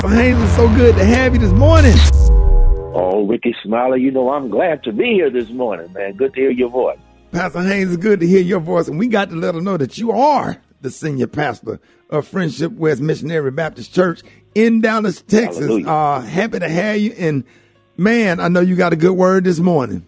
Pastor Haynes, it's so good to have you this morning. Oh, Rickey, Smiley, I'm glad to be here this morning, man. Good to hear your voice. Pastor Haynes, it's good to hear your voice, and we got to let her know that you are the senior pastor of Friendship West Missionary Baptist Church in Dallas, Texas. Happy to have you, and man, I know you got a good word this morning.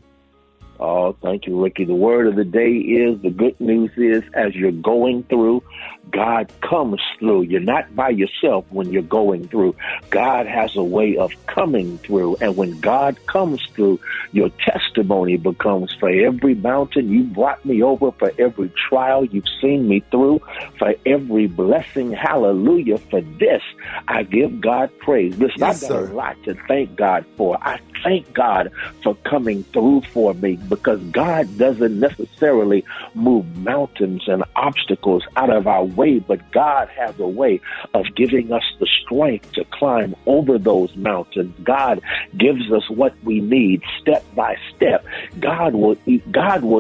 Oh, thank you, Rickey. The word of the day is, the good news is, as you're going through, God comes through. You're not by yourself when you're going through. God has a way of coming through. And when God comes through, your testimony becomes, for every mountain you brought me over, for every trial you've seen me through, for every blessing, hallelujah, for this, I give God praise. Listen, Yes, I've got sir. a lot to thank God for. I thank God for coming through for me, because God doesn't necessarily move mountains and obstacles out of our way, but God has a way of giving us the strength to climb over those mountains. God gives us what we need step by step. God will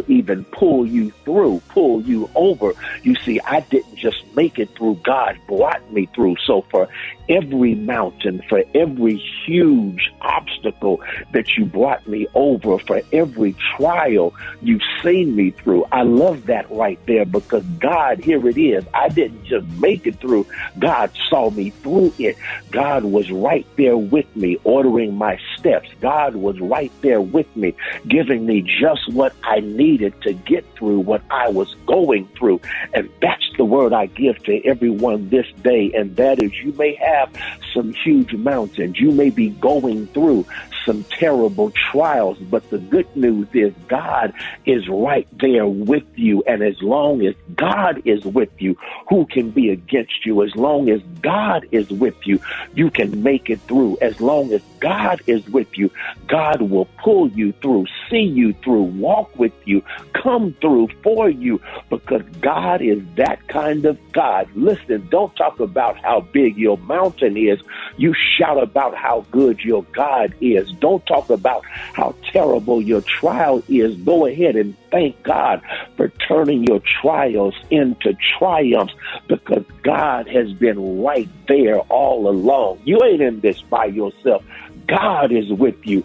even pull you through, pull you over. You see, I didn't just make it through. God brought me through. So for every mountain, for every huge obstacle that you brought me over, for every trial you've seen me through, I love that right there, because God, here it is. I didn't just make it through. God saw me through it. God was right there with me, ordering my steps. God was right there with me, giving me just what I needed to get through what I was going through. And that's the word I give to everyone this day, and that is, you may have some huge mountains. You may be going through some terrible trials, but the good news is God is right there with you. And as long as God is with you, who can be against you? As long as God is with you, you can make it through. As long as God is with you, God will pull you through, see you through, walk with you, come through for you, because God is that kind of God. Listen, don't talk about how big your mountain is. You shout about how good your God is. Don't talk about how terrible your trial is. Go ahead and thank God for turning your trials into triumphs, because God has been right there all along. You ain't in this by yourself. God is with you,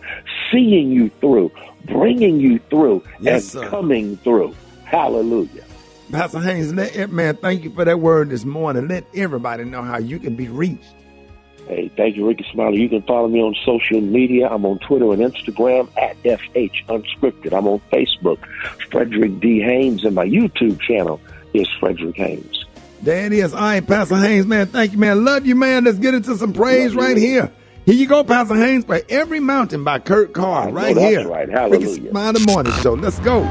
seeing you through, bringing you through, Yes, and sir. coming through. Hallelujah. Pastor Haynes, man, thank you for that word this morning. Let everybody know how you can be reached. Hey, thank you, Rickey Smiley. You can follow me on social media. I'm on Twitter and Instagram at FH Unscripted. I'm on Facebook, Frederick D. Haynes, and my YouTube channel is Frederick Haynes. There it is. All right, Pastor Haynes, man, thank you, man. Love you, man. Let's get into some praise right here. Here you go, Pastor Haynes, by Every Mountain by Kurt Carr, right that's here. right. Rickey Hallelujah. Smiley Morning Show. Let's go.